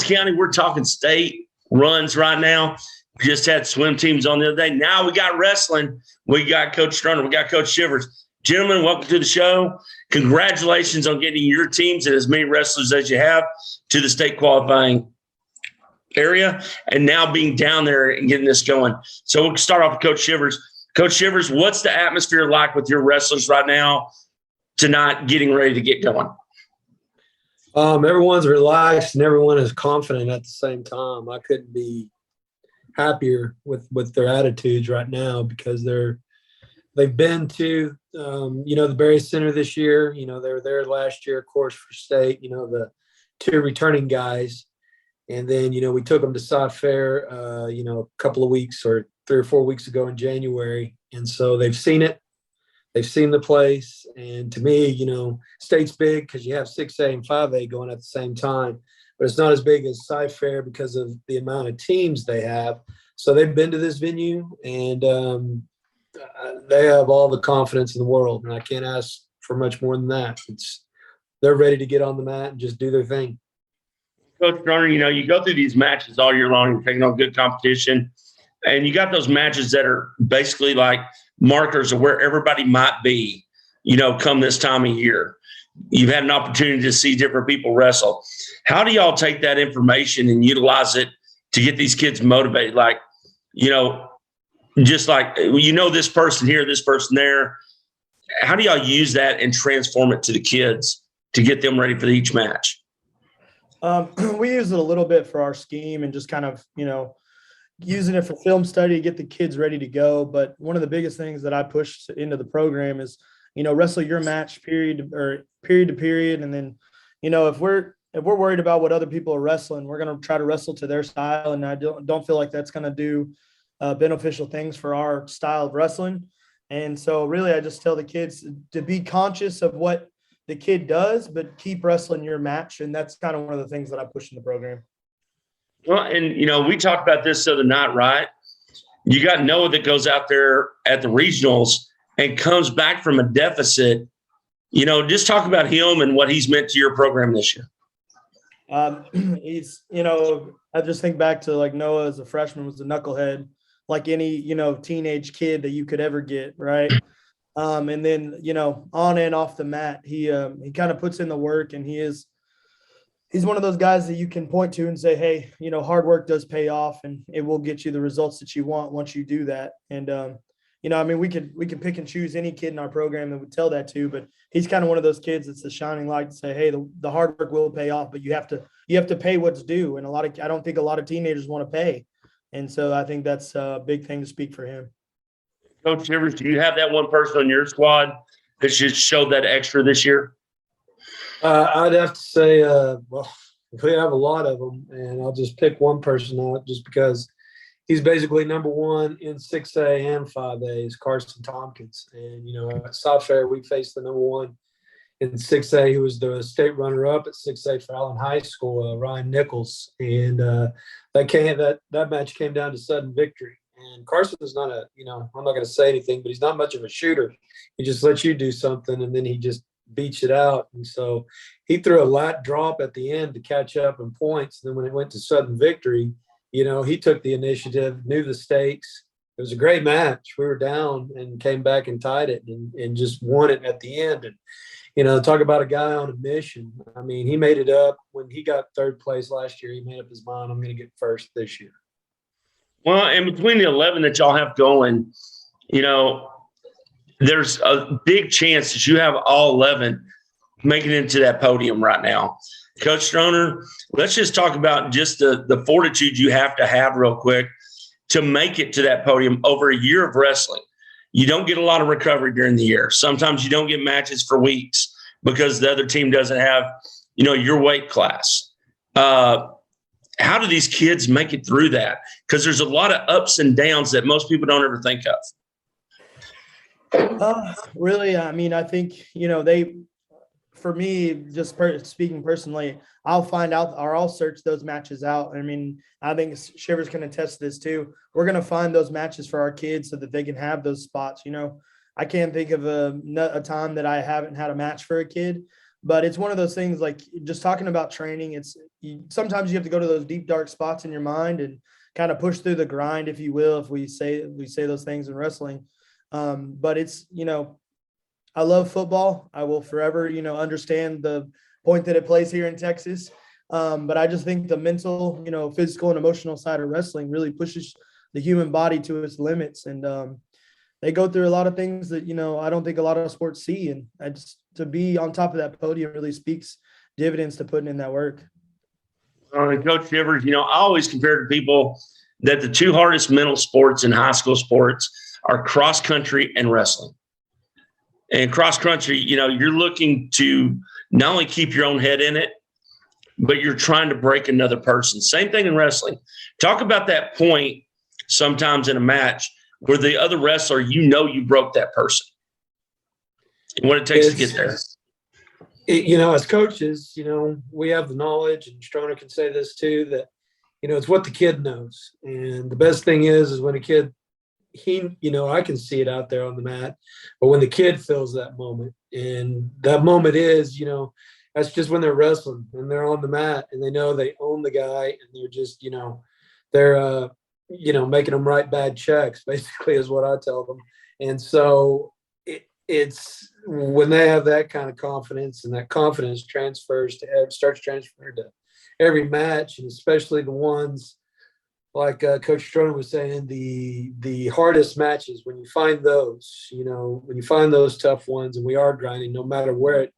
Ellis County, we're talking state runs right now. We just had swim teams on the other day. Now we got wrestling. We got Coach Stroner. We got Coach Shivers. Gentlemen, welcome to the show. Congratulations on getting your teams and as many wrestlers as you have to the state qualifying area and now being down there and getting this going. So we'll start off with Coach Shivers. Coach Shivers, what's the atmosphere like with your wrestlers right now tonight getting ready to get going? Everyone's relaxed and everyone is confident at the same time. I couldn't be happier with their attitudes right now because they've been to the Berry Center this year. They were there last year, of course, for state. The two returning guys, and then we took them to Sod Fair a couple of weeks or 3 or 4 weeks ago in January, and so they've seen it. They've seen the place, and to me, state's big because you have 6A and 5A going at the same time, but it's not as big as Sci Fair because of the amount of teams they have. So they've been to this venue, and they have all the confidence in the world, and I can't ask for much more than that. They're ready to get on the mat and just do their thing. Coach Groener, you go through these matches all year long. You're taking on good competition, and you got those matches that are basically like markers of where everybody might be, come this time of year. You've had an opportunity to see different people wrestle. How do y'all take that information and utilize it to get these kids motivated? Like, just like, this person here, this person there. How do y'all use that and transform it to the kids to get them ready for each match? We use it a little bit for our scheme and just kind of, using it for film study to get the kids ready to go. But one of the biggest things that I push into the program is, wrestle your match period to period. And then, if we're worried about what other people are wrestling, we're going to try to wrestle to their style. And I don't feel like that's going to do beneficial things for our style of wrestling. And so really, I just tell the kids to be conscious of what the kid does, but keep wrestling your match. And that's kind of one of the things that I push in the program. Well, and, we talked about this the other night, right? You got Noah that goes out there at the regionals and comes back from a deficit. Just talk about him and what he's meant to your program this year. He's, I just think back to like Noah as a freshman was a knucklehead, like any, teenage kid that you could ever get, right? And then, on and off the mat, he kind of puts in the work, and he's one of those guys that you can point to and say, hey, hard work does pay off, and it will get you the results that you want once you do that. And, we could pick and choose any kid in our program that would tell that to, but he's kind of one of those kids that's the shining light to say, hey, the hard work will pay off, but you have to pay what's due. And I don't think a lot of teenagers want to pay. And so I think that's a big thing to speak for him. Coach Shivers, do you have that one person on your squad that just showed that extra this year? I'd have to say, we have a lot of them, and I'll just pick one person out just because he's basically number one in 6A and 5A is Carson Tompkins. And, at South Fair, we faced the number one in 6A, who was the state runner-up at 6A for Allen High School, Ryan Nichols. And that match came down to sudden victory. And Carson is not I'm not going to say anything, but he's not much of a shooter. He just lets you do something, and then he just beats it out. And so he threw a lat drop at the end to catch up in points. And then when it went to sudden victory, he took the initiative, knew the stakes. It was a great match. We were down and came back and tied it and just won it at the end. And, talk about a guy on a mission. I mean, he made it up when he got third place last year. He made up his mind, I'm going to get first this year. Well, and between the 11 that y'all have going, there's a big chance that you have all 11 making it into that podium right now. Coach Stroner, let's just talk about just the fortitude you have to have real quick to make it to that podium over a year of wrestling. You don't get a lot of recovery during the year. Sometimes you don't get matches for weeks because the other team doesn't have, your weight class. How do these kids make it through that? Because there's a lot of ups and downs that most people don't ever think of. Really, I think, for me, just speaking personally, I'll find out or I'll search those matches out. I think Shivers can attest to this too. We're going to find those matches for our kids so that they can have those spots. I can't think of a time that I haven't had a match for a kid. But it's one of those things, like just talking about training. Sometimes you have to go to those deep, dark spots in your mind and kind of push through the grind, if you will, if we say those things in wrestling. But it's, I love football. I will forever, understand the point that it plays here in Texas. But I just think the mental, physical and emotional side of wrestling really pushes the human body to its limits. And they go through a lot of things that, I don't think a lot of sports see. And to be on top of that podium really speaks dividends to putting in that work. And Coach Shivers, I always compare to people that the two hardest mental sports in high school sports are cross country and wrestling. And cross country, you're looking to not only keep your own head in it, but you're trying to break another person. Same thing in wrestling. Talk about that point sometimes in a match where the other wrestler, you broke that person and what it takes to get there. As coaches, we have the knowledge, and Stroner can say this too, that, it's what the kid knows. And the best thing is when a kid, I can see it out there on the mat, but when the kid feels that moment, and that moment is, that's just when they're wrestling and they're on the mat and they know they own the guy, and they're just, they're, making them write bad checks, basically, is what I tell them. And so it's when they have that kind of confidence, and that confidence starts transferring to every match, and especially the ones like Coach Stroner was saying, the hardest matches, when you find those, when you find those tough ones, and we are grinding no matter where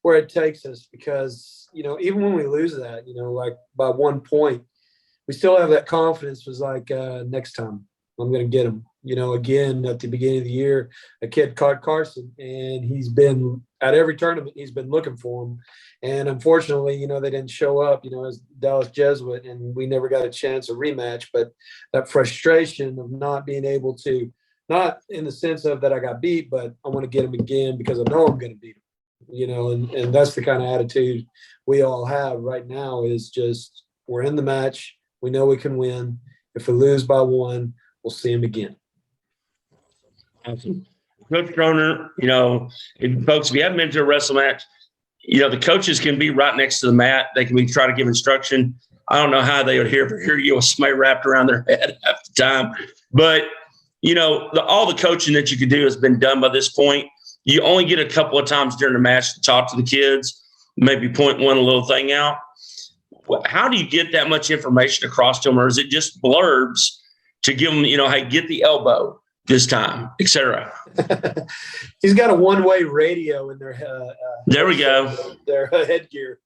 it takes us, because, even when we lose that, like by 1 point, we still have that confidence. Was like, next time I'm going to get him. Again, at the beginning of the year, a kid caught Carson, and he's been at every tournament. He's been looking for him. And unfortunately, they didn't show up, as Dallas Jesuit, and we never got a chance of rematch. But that frustration of not being able to, not in the sense of that I got beat, but I want to get him again because I know I'm going to beat him, and that's the kind of attitude we all have right now, is just, we're in the match. We know we can win. If we lose by 1, we'll see him again. Awesome. Coach Groener, if you haven't been to a wrestle match, the coaches can be right next to the mat. They can try to give instruction. I don't know how they would hear you with somebody wrapped around their head half the time. But, all the coaching that you could do has been done by this point. You only get a couple of times during the match to talk to the kids, maybe point one little thing out. How do you get that much information across to them? Or is it just blurbs to give them, hey, get the elbow this time, et cetera? He's got a one-way radio in their there we go. Their headgear.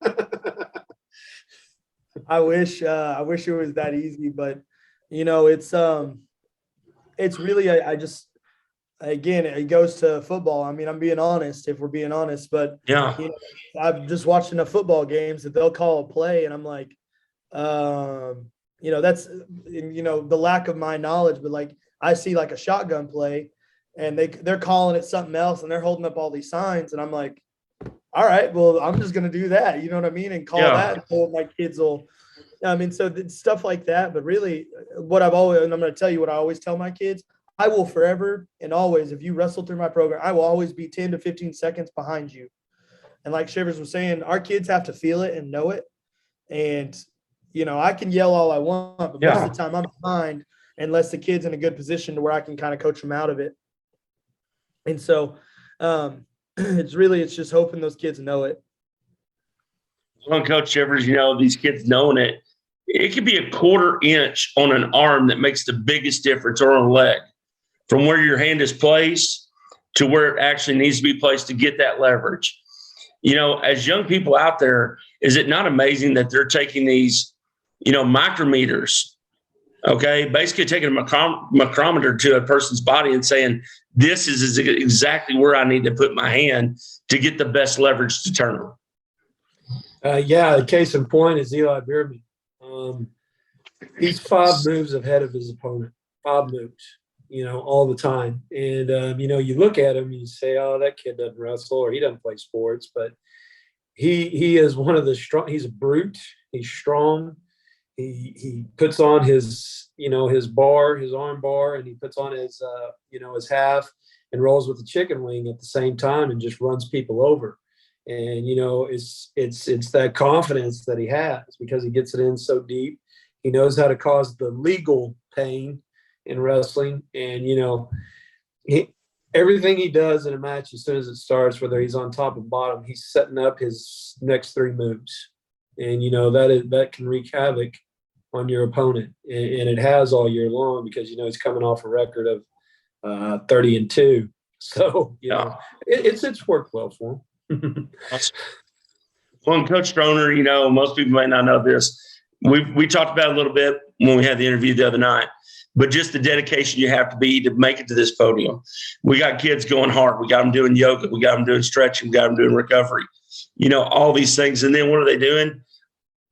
I wish it was that easy, but it's really, again, it goes to football. I mean, I'm being honest, if we're being honest, but yeah, I've just watched enough football games that they'll call a play, and I'm like, that's, the lack of my knowledge, but like, I see like a shotgun play, and they're calling it something else, and they're holding up all these signs, and I'm like, all right, well, I'm just going to do that. You know what I mean? And call that. So my kids will, so stuff like that. But really and I'm going to tell you what I always tell my kids. I will forever and always, if you wrestle through my program, I will always be 10 to 15 seconds behind you. And like Shivers was saying, our kids have to feel it and know it. And, I can yell all I want, but most of the time I'm behind, unless the kid's in a good position to where I can kind of coach them out of it. And so it's just hoping those kids know it. Well, Coach Shivers, these kids knowing it, it could be a 1/4 inch on an arm that makes the biggest difference, or on a leg, from where your hand is placed to where it actually needs to be placed to get that leverage. As young people out there, is it not amazing that they're taking these, micrometers, okay, basically taking a micrometer to a person's body and saying, this is exactly where I need to put my hand to get the best leverage to turn them. The case in point is Eli Beerman. He's 5 moves ahead of his opponent, 5 moves, all the time. And, you look at him and you say, oh, that kid doesn't wrestle, or he doesn't play sports, but he is one of the strong. He's a brute. He's strong. He puts on his, his bar, his arm bar, and he puts on his, his half, and rolls with the chicken wing at the same time, and just runs people over. And, it's that confidence that he has because he gets it in so deep. He knows how to cause the legal pain in wrestling. And, everything he does in a match, as soon as it starts, whether he's on top or bottom, he's setting up his next 3 moves. And, that can wreak havoc on your opponent. And it has all year long because, he's coming off a record of 30-2. So, it's worked well for him. Well, and Coach Stroner, most people might not know this. We talked about it a little bit when we had the interview the other night, but just the dedication you have to be to make it to this podium. We got kids going hard. We got them doing yoga. We got them doing stretching. We got them doing recovery, all these things. And then what are they doing?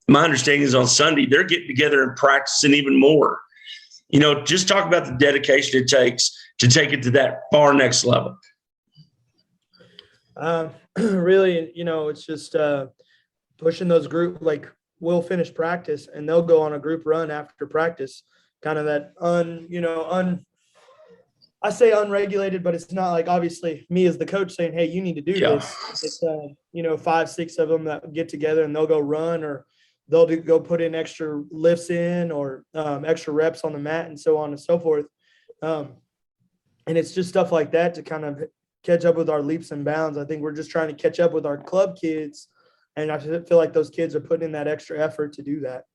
My understanding is on Sunday, they're getting together and practicing even more. Just talk about the dedication it takes to take it to that far next level. Really, it's just pushing those group, like we'll finish practice and they'll go on a group run after practice, kind of that I say unregulated, but it's not like obviously me as the coach saying, hey, you need to do this. It's 5, 6 of them that get together and they'll go run, or they'll go put in extra lifts in, or extra reps on the mat and so on and so forth. And it's just stuff like that to kind of catch up with our leaps and bounds. I think we're just trying to catch up with our club kids. And I feel like those kids are putting in that extra effort to do that.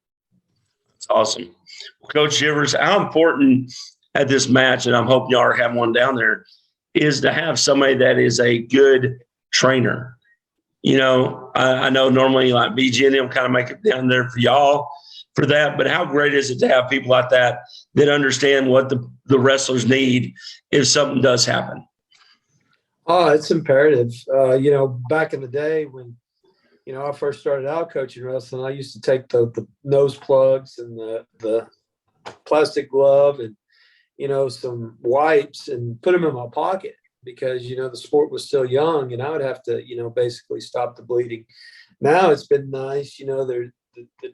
That's awesome. Coach Shivers, how important at this match, and I'm hoping y'all are having one down there, is to have somebody that is a good trainer. I know normally like BG and them kind of make it down there for y'all for that, but how great is it to have people like that understand what the wrestlers need if something does happen? Oh, it's imperative. Back in the day when, I first started out coaching wrestling, I used to take the nose plugs and the plastic glove and, some wipes and put them in my pocket because, the sport was still young and I would have to, basically stop the bleeding. Now it's been nice. The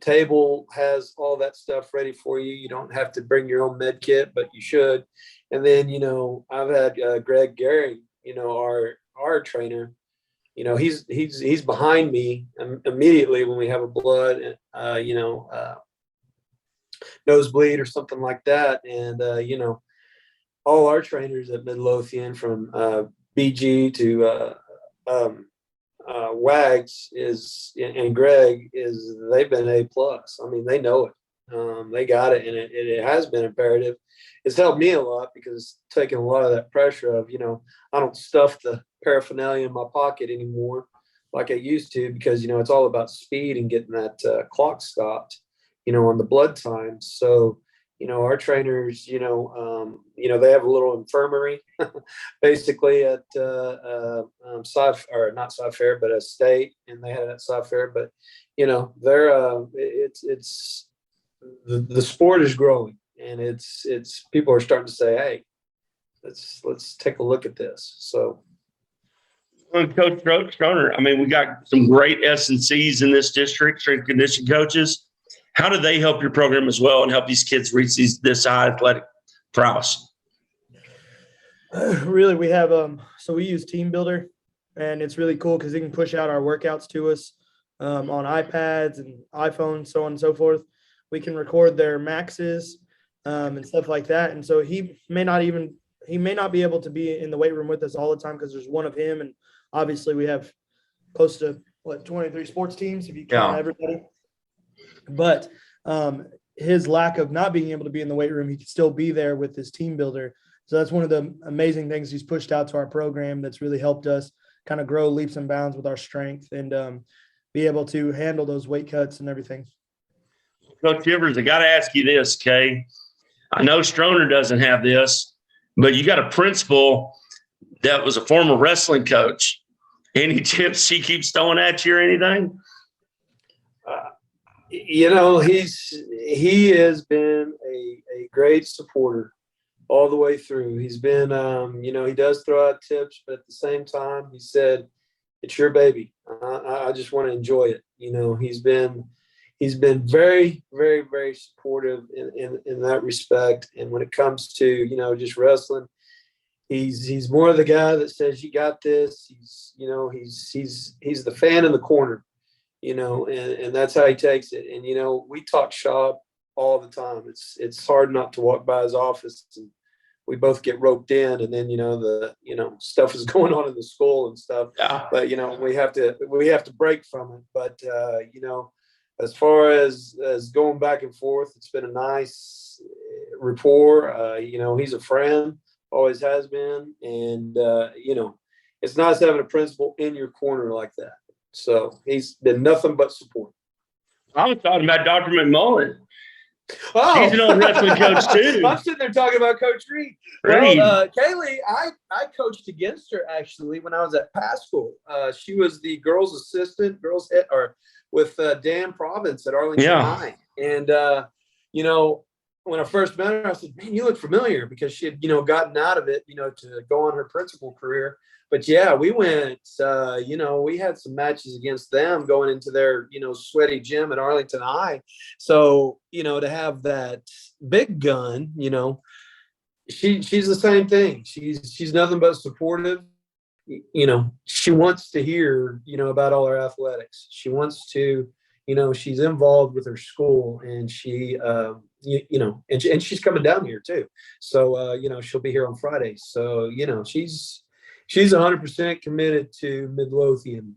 table has all that stuff ready for you. You don't have to bring your own med kit, but you should. And then, I've had Greg Gehring, our trainer, he's behind me immediately when we have a blood, nosebleed or something like that. And, all our trainers at Midlothian from BG to Wags and Greg they've been A+. I mean, they know it. They got it, and it has been imperative. It's helped me a lot because it's taken a lot of that pressure of, I don't stuff the paraphernalia in my pocket anymore like I used to because, it's all about speed and getting that clock stopped, on the blood times. So, our trainers, they have a little infirmary basically at not Sci-Fair, but a state, and they had it at Sci-Fair. But, they're it's the sport is growing, and it's people are starting to say, hey, let's take a look at this. So, Coach Groener, I mean, we got some great S&Cs in this district, strength and conditioning coaches. How do they help your program as well and help these kids reach this high athletic prowess? Really, we have so we use Team Builder, and it's really cool because they can push out our workouts to us on iPads and iPhones, so on and so forth. We can record their maxes and stuff like that. And so he may not be able to be in the weight room with us all the time because there's one of him, and obviously we have close to 23 sports teams if you count everybody. But his lack of not being able to be in the weight room, he can still be there with his Team Builder. So that's one of the amazing things he's pushed out to our program that's really helped us kind of grow leaps and bounds with our strength and be able to handle those weight cuts and everything. Coach Shivers, I got to ask you this, Kay. I know Stroner doesn't have this, but you got a principal that was a former wrestling coach. Any tips he keeps throwing at you or anything? He has been a great supporter all the way through. He's been, he does throw out tips, but at the same time, he said, it's your baby. I just want to enjoy it. He's been very, very, very supportive in that respect. And when it comes to, just wrestling, he's more of the guy that says, you got this. He's the fan in the corner, and that's how he takes it. And, we talk shop all the time. It's hard not to walk by his office, and we both get roped in, and then, stuff is going on in the school and stuff, Yeah. but, we have to break from it. But, as far as going back and forth, it's been a nice rapport. He's a friend, always has been. And, it's nice having a principal in your corner like that. So he's been nothing but support. I was talking about Dr. McMullen. Oh, She's an old wrestling coach too. I'm sitting there talking about Coach Reed. Reed. Well, Kaylee, I coached against her actually when I was at Pascal. She was the girls' assistant, with Dan Province at Arlington High. And, when I first met her, I said, man, you look familiar, because she had, gotten out of it, to go on her principal career. But yeah, we went, we had some matches against them going into their, sweaty gym at Arlington High. So, to have that big gun, she's the same thing. She's nothing but supportive. She wants to hear, about all her athletics. She wants to, she's involved with her school, and she, and she's coming down here too. So, she'll be here on Friday. So, she's 100% committed to Midlothian,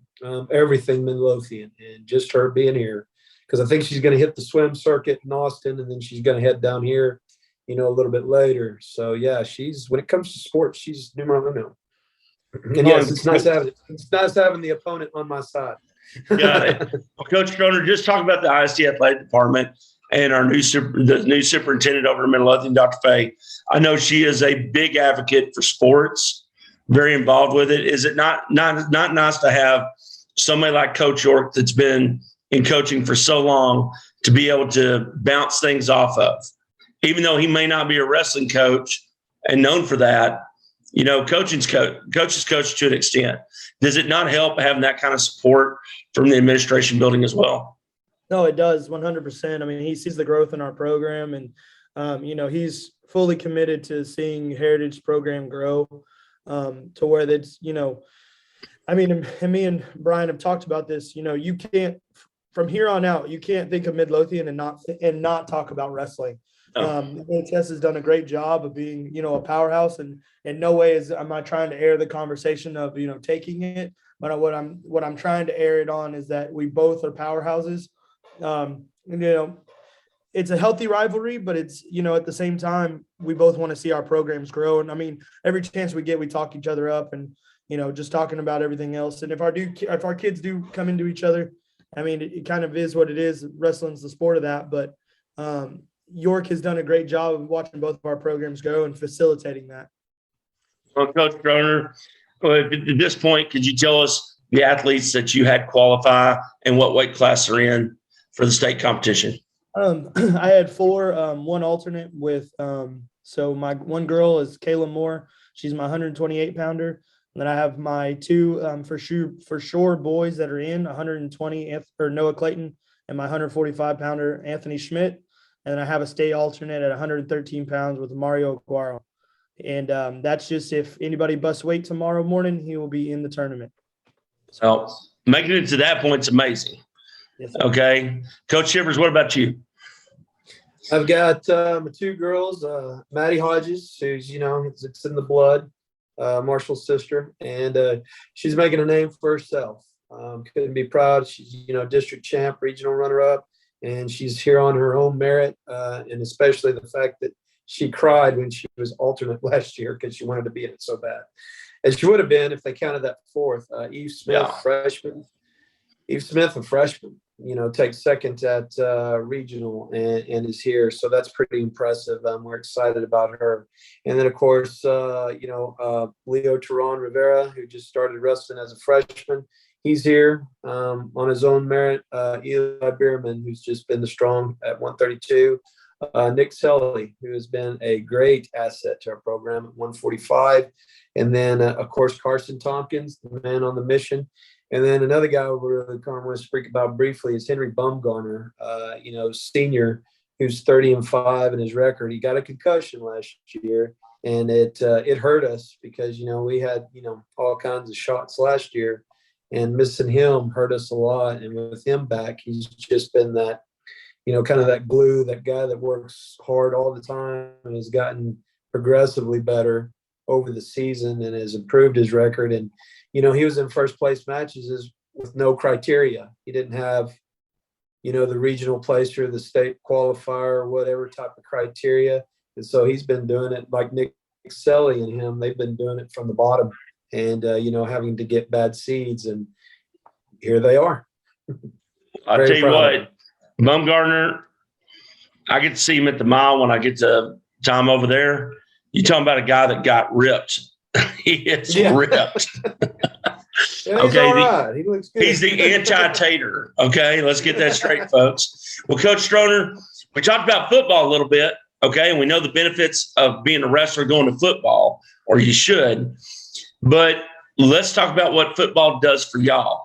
everything Midlothian, and just her being here, because I think she's going to hit the swim circuit in Austin, and then she's going to head down here, a little bit later. So yeah, when it comes to sports, she's numero uno. And yes, it's nice having the opponent on my side. Got it. Well, Coach Groener, just talk about the ISD athletic department and our new superintendent over in Midlothian, Dr. Fay. I know she is a big advocate for sports, very involved with it. Is it not nice to have somebody like Coach York that's been in coaching for so long to be able to bounce things off of? Even though he may not be a wrestling coach and known for that, coaches coach to an extent. Does it not help having that kind of support from the administration building as well? No, it does 100%. I mean, he sees the growth in our program, and, he's fully committed to seeing Heritage program grow to where that's, and me and Brian have talked about this. You can't, from here on out, you can't think of Midlothian and not talk about wrestling. HS has done a great job of being, a powerhouse, and in no way am I trying to air the conversation of, taking it. But what I'm trying to air it on is that we both are powerhouses. It's a healthy rivalry, but it's, at the same time, we both want to see our programs grow. And I mean, every chance we get, we talk each other up, and, just talking about everything else. And if our kids do come into each other, I mean, it kind of is what it is. Wrestling's the sport of that. But York has done a great job of watching both of our programs go and facilitating that. Well, Coach Groener, at this point, could you tell us the athletes that you had qualify and what weight class they're in for the state competition? I had 4, one alternate with, so my one girl is Kayla Moore. She's my 128 pounder. And then I have my 2 for sure boys that are in 120, or Noah Clayton, and my 145 pounder, Anthony Schmidt. And then I have a state alternate at 113 pounds with Mario Aguaro. And that's just if anybody busts weight tomorrow morning, he will be in the tournament. So making it to that point is amazing. Yes, okay. Coach Shivers, what about you? I've got my 2 girls, Maddie Hodges, who's, it's in the blood, Marshall's sister, and she's making a name for herself. Couldn't be proud. She's, district champ, regional runner-up, and she's here on her own merit, and especially the fact that she cried when she was alternate last year because she wanted to be in it so bad. And she would have been if they counted that 4th. Eve Smith, freshman. Eve Smith, a freshman, takes second at regional and is here. So that's pretty impressive. We're excited about her. And then, of course, Leo Teron Rivera, who just started wrestling as a freshman. He's here on his own merit. Eli Bierman, who's just been the strong at 132. Nick Selly, who has been a great asset to our program at 145. And then, of course, Carson Tompkins, the man on the mission. And then another guy over the car I want to speak about briefly is Henry Bumgarner, senior, who's 30-5 in his record. He got a concussion last year. And it hurt us because, we had, all kinds of shots last year, and missing him hurt us a lot. And with him back, he's just been that, kind of that glue, that guy that works hard all the time and has gotten progressively better over the season and has improved his record. And, he was in first place matches with no criteria. He didn't have, the regional placer, the state qualifier, or whatever type of criteria. And so he's been doing it like Nick Selly and him. They've been doing it from the bottom and, having to get bad seeds. And here they are. I'll tell you what, Bumgarner, I get to see him at the mile when I get to time over there. You talking about a guy that got ripped. He is ripped. Yeah, he's all right. He looks good. He's the anti-tater. Okay, let's get that straight, folks. Well, Coach Stroner, we talked about football a little bit, okay, and we know the benefits of being a wrestler going to football, or you should. But let's talk about what football does for y'all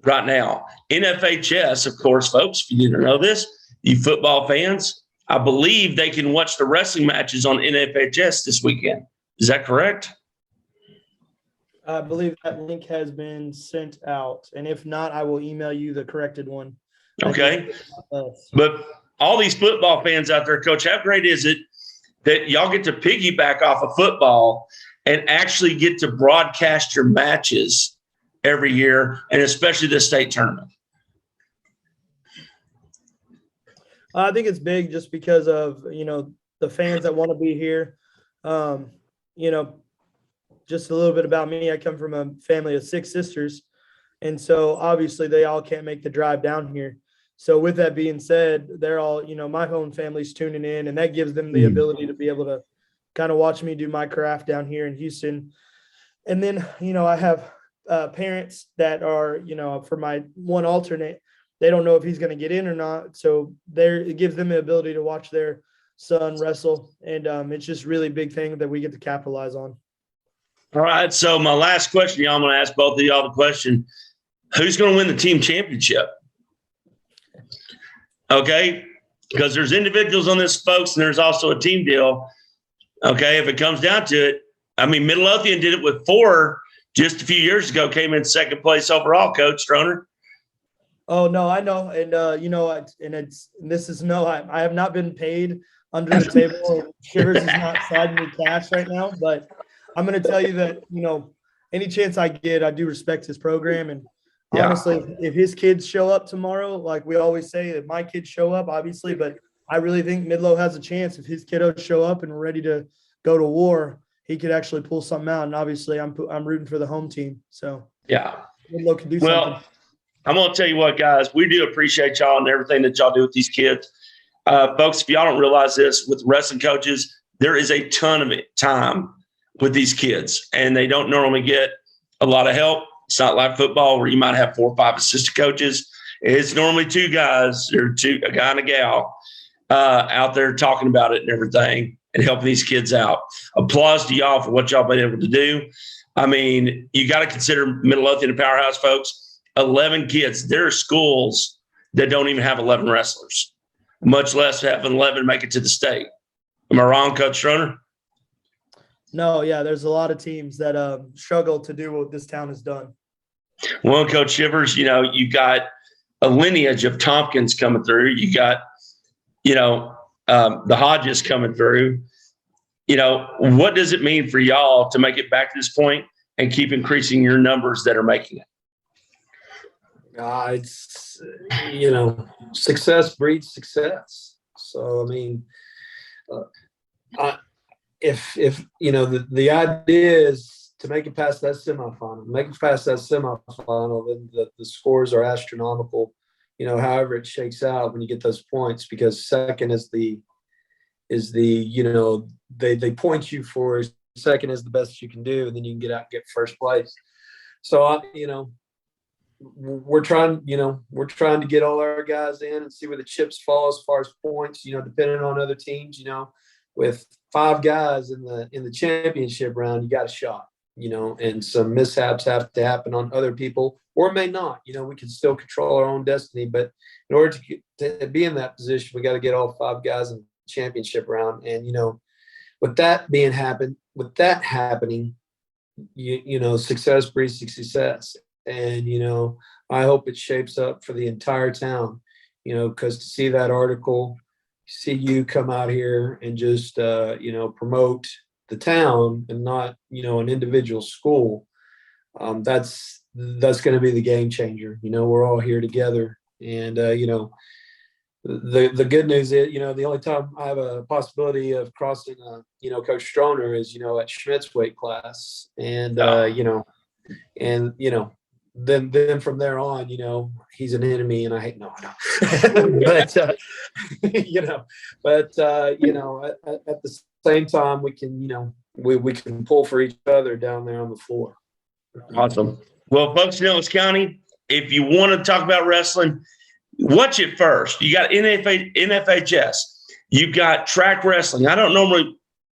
right now. NFHS, of course, folks, if you didn't know this, you football fans, I believe they can watch the wrestling matches on NFHS this weekend. Is that correct? I believe that link has been sent out. And if not, I will email you the corrected one. Okay. But all these football fans out there, Coach, how great is it that y'all get to piggyback off of football and actually get to broadcast your matches every year, and especially the state tournament? I think it's big just because of, the fans that want to be here. Just a little bit about me. I come from a family of 6 sisters. And so obviously they all can't make the drive down here. So with that being said, they're all, my own family's tuning in, and that gives them the ability to be able to kind of watch me do my craft down here in Houston. And then, I have parents that are, for my one alternate, they don't know if he's going to get in or not. So it gives them the ability to watch their son wrestle. And it's just really big thing that we get to capitalize on. All right. So my last question, y'all, I'm going to ask both of y'all the question: who's going to win the team championship? Okay. Because there's individuals on this, folks, and there's also a team deal. Okay. If it comes down to it, I mean, Midlothian did it with 4 just a few years ago, came in second place overall, Coach Stroner. Oh, no, I know. And, I have not been paid under the table. And Shivers is not sliding me cash right now, but I'm going to tell you that, any chance I get, I do respect his program. And honestly, if his kids show up tomorrow, like we always say, that my kids show up, obviously, but I really think Midlo has a chance. If his kiddos show up and ready to go to war, he could actually pull something out. And obviously I'm rooting for the home team. So Midlo can do something. I'm going to tell you what, guys, we do appreciate y'all and everything that y'all do with these kids. Folks, if y'all don't realize this, with wrestling coaches, there is a ton of time with these kids, and they don't normally get a lot of help. It's not like football where you might have 4 or 5 assistant coaches. It's normally 2 guys or a guy and a gal out there talking about it and everything and helping these kids out. Applause to y'all for what y'all been able to do. I mean, you got to consider Midlothian a powerhouse, folks. 11 kids. There are schools that don't even have 11 wrestlers, much less have 11 make it to the state. Am I wrong, Coach Stroner? No, yeah, there's a lot of teams that struggle to do what this town has done. Well, Coach Shivers, you got a lineage of Tompkins coming through. You got, the Hodges coming through. What does it mean for y'all to make it back to this point and keep increasing your numbers that are making it? It's, success breeds success. So, I mean, if the idea is to make it past that semifinal, then the scores are astronomical, however it shakes out when you get those points, because second is the they point you for second is the best you can do, and then you can get out and get first place. So, we're trying to get all our guys in and see where the chips fall as far as points, depending on other teams, with 5 guys in the championship round, you got a shot, and some mishaps have to happen on other people, or may not. We can still control our own destiny, but in order to be in that position, we got to get all 5 guys in the championship round. And, with that happening, success breeds success. And, I hope it shapes up for the entire town, because to see that article, see you come out here and just, promote the town and not, an individual school, that's going to be the game changer. We're all here together. And, the good news is, the only time I have a possibility of crossing, Coach Stroner is, at Schmidt's weight class. And, then from there on, he's an enemy and I hate, no, but, at the same time, we can, we can pull for each other down there on the floor. Awesome. Well, folks in Ellis County, if you want to talk about wrestling, watch it first. You got NFHS. You've got track wrestling. I don't normally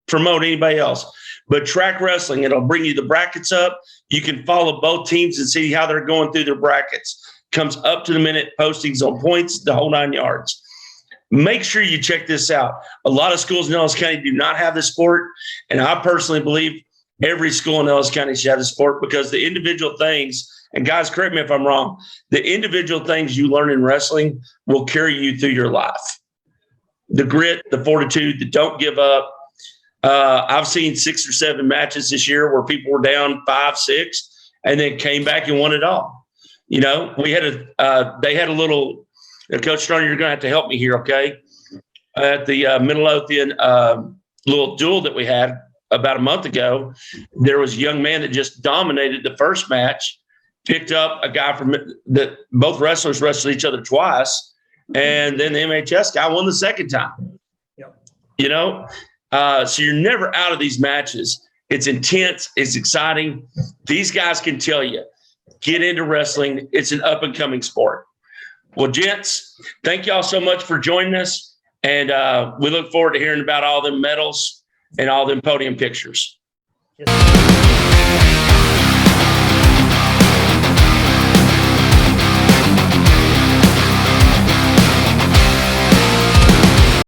promote anybody else, but track wrestling, it'll bring you the brackets up. You can follow both teams and see how they're going through their brackets. Comes up to the minute, postings on points, the whole 9 yards. Make sure you check this out. A lot of schools in Ellis County do not have this sport, and I personally believe every school in Ellis County should have this sport, because the individual things, and guys, correct me if I'm wrong, the individual things you learn in wrestling will carry you through your life. The grit, the fortitude, the don't give up. I've seen 6 or 7 matches this year where people were down 5-6 and then came back and won it all. We had they had a little, Coach Stroner, you're going to have to help me here, okay? At the Midlothian little duel that we had about a month ago, there was a young man that just dominated the first match, picked up a guy from that both wrestlers wrestled each other twice, and then the MHS guy won the second time. Yep. So you're never out of these matches. It's intense. It's exciting. These guys can tell you, get into wrestling. It's an up and coming sport. Well, gents, thank y'all so much for joining us. And we look forward to hearing about all them medals and all them podium pictures. Yes.